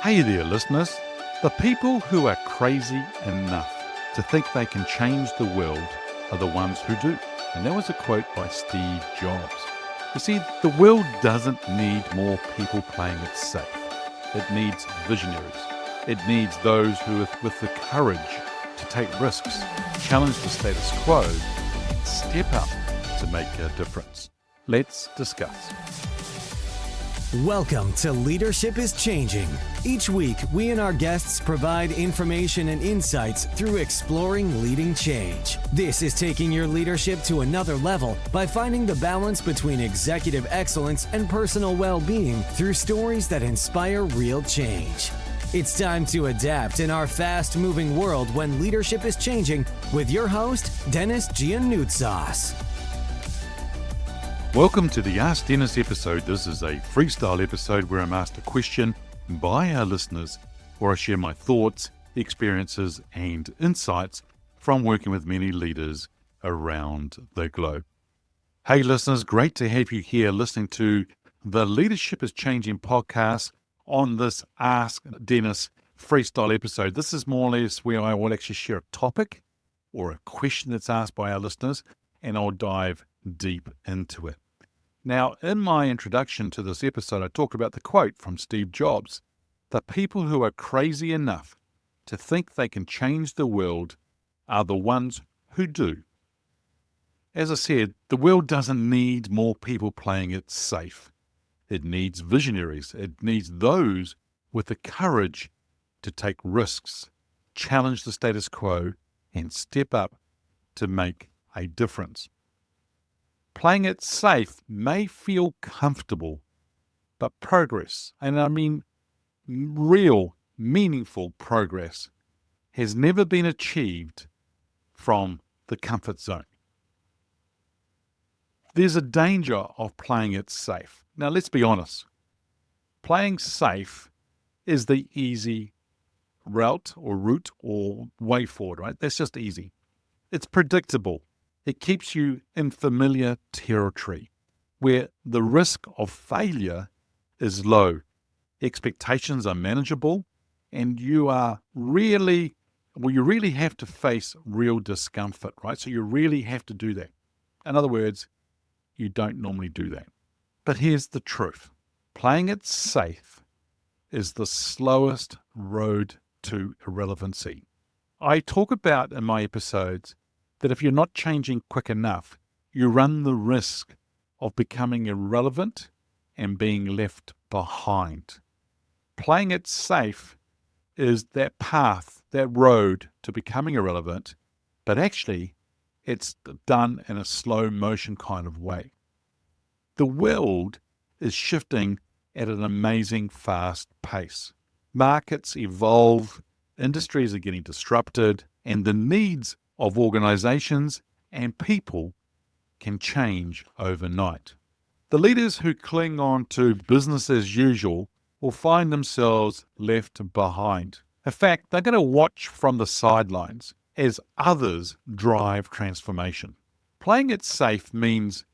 Hey there, listeners. The people who are crazy enough to think they can change the world are the ones who do. And that was a quote by Steve Jobs. You see, the world doesn't need more people playing it safe. It needs visionaries. It needs those who are with the courage to take risks, challenge the status quo, and step up to make a difference. Let's discuss. Welcome to Leadership is Changing. Each week, we and our guests provide information and insights through exploring leading change. This is taking your leadership to another level by finding the balance between executive excellence and personal well-being through stories that inspire real change. It's time to adapt in our fast-moving world when leadership is changing with your host, Denis Gianoutsos. Welcome to the Ask Denis episode. This is a freestyle episode where I'm asked a question by our listeners, where I share my thoughts, experiences, and insights from working with many leaders around the globe. Hey listeners, great to have you here listening to the Leadership is Changing podcast on this Ask Denis freestyle episode. This is more or less where I will actually share a topic or a question that's asked by our listeners, and I'll dive deep into it. Now, in my introduction to this episode, I talked about the quote from Steve Jobs: "The people who are crazy enough to think they can change the world are the ones who do." As I said, the world doesn't need more people playing it safe. It needs visionaries. It needs those with the courage to take risks, challenge the status quo, and step up to make a difference. Playing it safe may feel comfortable, but progress, and I mean real, meaningful progress, has never been achieved from the comfort zone. There's a danger of playing it safe. Now, let's be honest. Playing safe is the easy route or way forward, right? That's just easy. It's predictable. It keeps you in familiar territory where the risk of failure is low. Expectations are manageable, and you really have to face real discomfort, right? So you really have to do that. In other words, you don't normally do that. But here's the truth. Playing it safe is the slowest road to irrelevancy. I talk about in my episodes that if you're not changing quick enough, you run the risk of becoming irrelevant and being left behind. Playing it safe is that path, that road to becoming irrelevant, but actually it's done in a slow motion kind of way. The world is shifting at an amazing fast pace. Markets evolve, industries are getting disrupted, and the needs of organizations and people can change overnight. The leaders who cling on to business as usual will find themselves left behind. In fact, they're going to watch from the sidelines as others drive transformation. Playing it safe means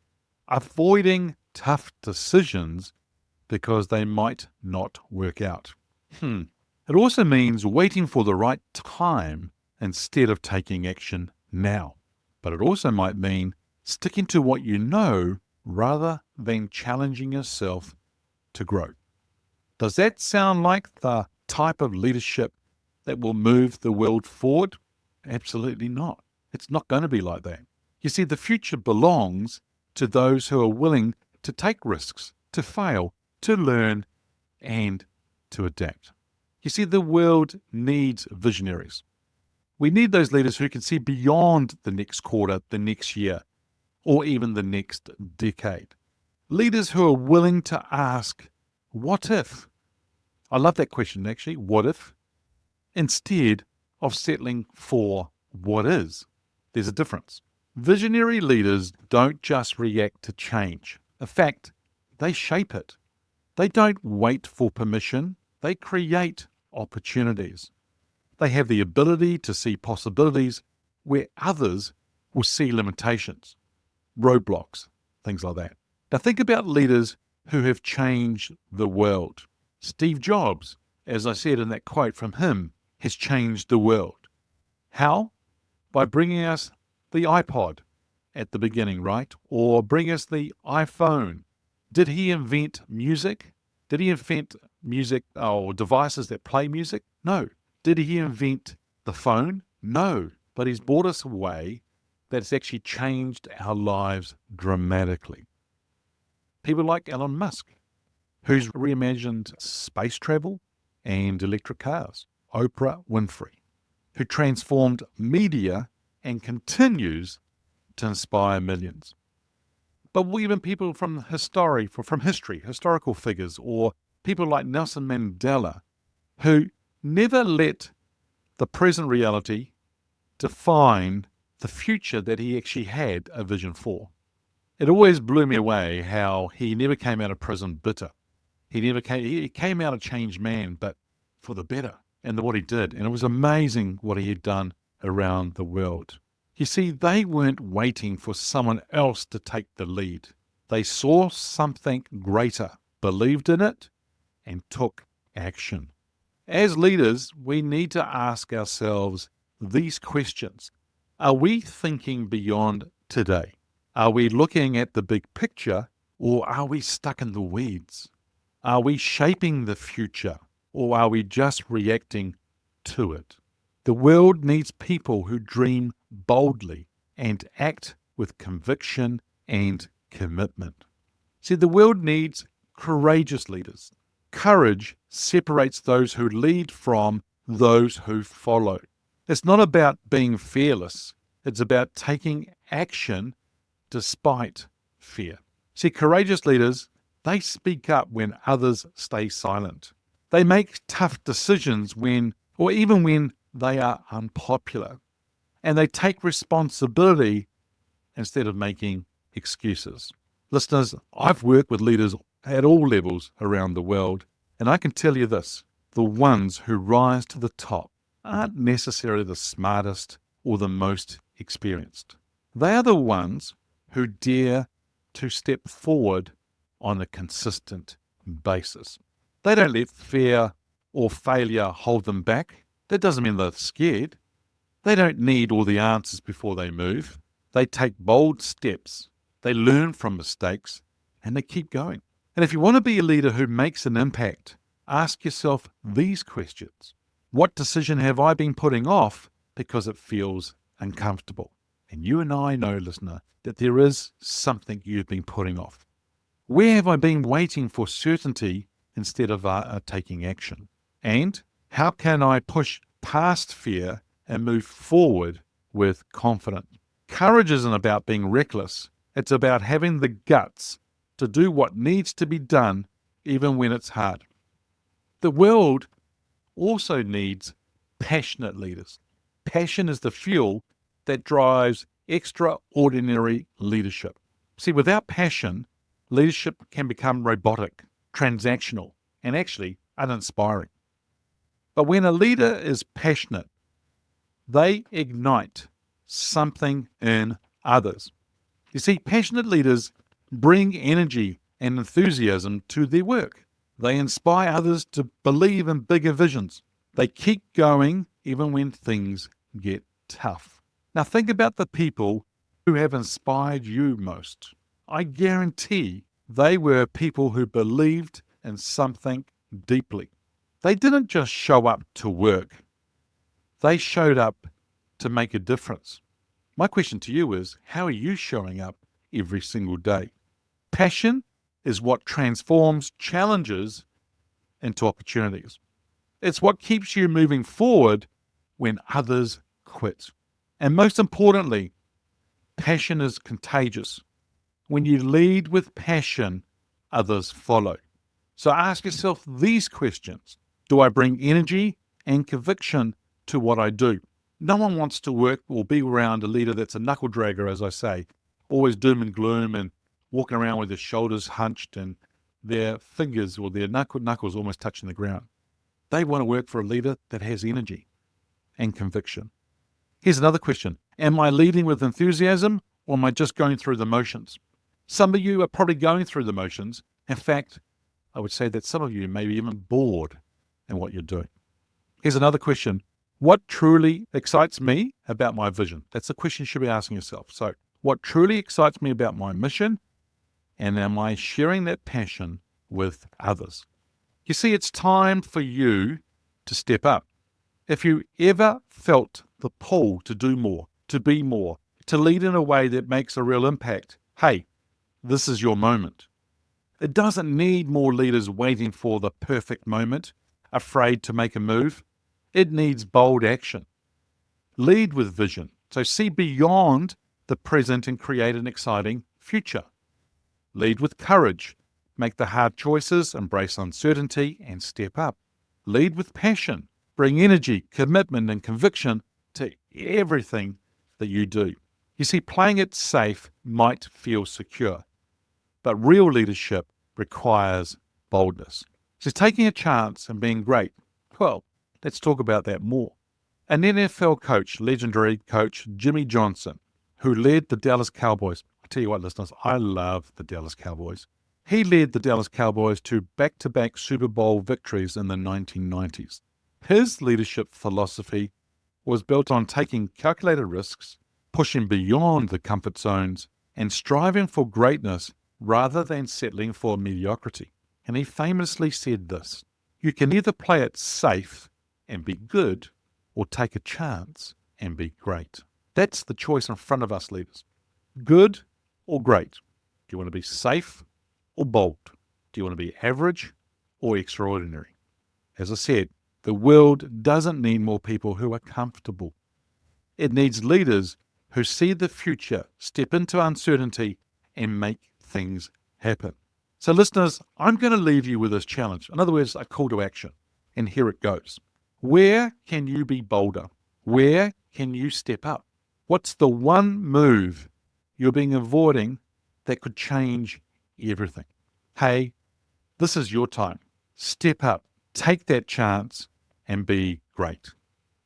avoiding tough decisions because they might not work out. It also means waiting for the right time instead of taking action now. But it also might mean sticking to what you know rather than challenging yourself to grow. Does that sound like the type of leadership that will move the world forward? Absolutely not. It's not going to be like that. You see, the future belongs to those who are willing to take risks, to fail, to learn, and to adapt. You see, the world needs visionaries. We need those leaders who can see beyond the next quarter, the next year, or even the next decade. Leaders who are willing to ask, what if? I love that question, actually, what if? Instead of settling for what is. There's a difference. Visionary leaders don't just react to change. In fact, they shape it. They don't wait for permission. They create opportunities. They have the ability to see possibilities where others will see limitations, roadblocks, things like that. Now think about leaders who have changed the world. Steve Jobs as I said in that quote from him, has changed the world. How? By bringing us the iPod at the beginning, right? Or bring us the iPhone. Did he invent music? Did he invent music or devices that play music? No. Did he invent the phone? No. But he's brought us a way that's actually changed our lives dramatically. People like Elon Musk, who's reimagined space travel and electric cars. Oprah Winfrey, who transformed media and continues to inspire millions. But even people from history, historical figures, or people like Nelson Mandela, who never let the present reality define the future that he actually had a vision for. It always blew me away how he never came out of prison bitter. He came out a changed man, but for the better, and what he did. And it was amazing what he had done around the world. You see, they weren't waiting for someone else to take the lead. They saw something greater, believed in it, and took action. As leaders, we need to ask ourselves these questions. Are we thinking beyond today? Are we looking at the big picture, or are we stuck in the weeds? Are we shaping the future, or are we just reacting to it? The world needs people who dream boldly and act with conviction and commitment. See, the world needs courageous leaders. Courage separates those who lead from those who follow. It's not about being fearless. It's about taking action despite fear. See, courageous leaders, they speak up when others stay silent. They make tough decisions even when they are unpopular. And they take responsibility instead of making excuses. Listeners, I've worked with leaders at all levels around the world, and I can tell you this, the ones who rise to the top aren't necessarily the smartest or the most experienced. They are the ones who dare to step forward on a consistent basis. They don't let fear or failure hold them back. That doesn't mean they're scared. They don't need all the answers before they move. They take bold steps. They learn from mistakes and they keep going. And if you want to be a leader who makes an impact, ask yourself these questions. What decision have I been putting off because it feels uncomfortable? And you and I know, listener, that there is something you've been putting off. Where have I been waiting for certainty instead of taking action? And how can I push past fear and move forward with confidence? Courage isn't about being reckless. It's about having the guts to do what needs to be done even when it's hard. The world also needs passionate leaders. Passion is the fuel that drives extraordinary leadership. See, without passion, leadership can become robotic, transactional, and actually uninspiring. But when a leader is passionate, they ignite something in others. You see, passionate leaders bring energy and enthusiasm to their work. They inspire others to believe in bigger visions. They keep going even when things get tough. Now think about the people who have inspired you most. I guarantee they were people who believed in something deeply. They didn't just show up to work. They showed up to make a difference. My question to you is, how are you showing up every single day? Passion is what transforms challenges into opportunities. It's what keeps you moving forward when others quit. And most importantly, passion is contagious. When you lead with passion, others follow. So ask yourself these questions. Do I bring energy and conviction to what I do? No one wants to work or be around a leader that's a knuckle dragger, as I say, always doom and gloom and walking around with their shoulders hunched and their fingers or their knuckles almost touching the ground. They want to work for a leader that has energy and conviction. Here's another question. Am I leading with enthusiasm or am I just going through the motions? Some of you are probably going through the motions. In fact, I would say that some of you may be even bored in what you're doing. Here's another question. What truly excites me about my vision? That's the question you should be asking yourself. So, what truly excites me about my mission? And am I sharing that passion with others? You see, it's time for you to step up. If you ever felt the pull to do more, to be more, to lead in a way that makes a real impact, hey, this is your moment. It doesn't need more leaders waiting for the perfect moment, afraid to make a move. It needs bold action. Lead with vision. So see beyond the present and create an exciting future. Lead with courage. Make the hard choices, embrace uncertainty, and step up. Lead with passion. Bring energy, commitment, and conviction to everything that you do. You see, playing it safe might feel secure, but real leadership requires boldness. So taking a chance and being great, well, let's talk about that more. An NFL coach, legendary coach Jimmy Johnson, who led the Dallas Cowboys. I tell you what, listeners, I love the Dallas Cowboys. He led the Dallas Cowboys to back-to-back Super Bowl victories in the 1990s. His leadership philosophy was built on taking calculated risks, pushing beyond the comfort zones, and striving for greatness rather than settling for mediocrity. And he famously said this: you can either play it safe and be good, or take a chance and be great. That's the choice in front of us leaders. Good or great? Do you want to be safe or bold? Do you want to be average or extraordinary? As I said, the world doesn't need more people who are comfortable. It needs leaders who see the future, step into uncertainty, and make things happen. So listeners, I'm going to leave you with this challenge. In other words, a call to action. And here it goes. Where can you be bolder? Where can you step up? What's the one move you're being avoiding that could change everything? Hey, this is your time. Step up, take that chance, and be great.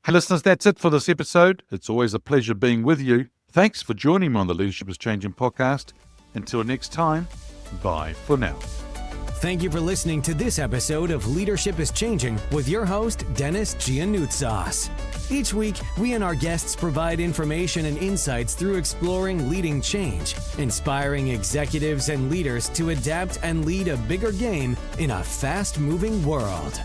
Hey listeners, that's it for this episode. It's always a pleasure being with you. Thanks for joining me on the Leadership is Changing podcast. Until next time, bye for now. Thank you for listening to this episode of Leadership is Changing with your host, Denis Gianoutsos. Each week, we and our guests provide information and insights through exploring leading change, inspiring executives and leaders to adapt and lead a bigger game in a fast-moving world.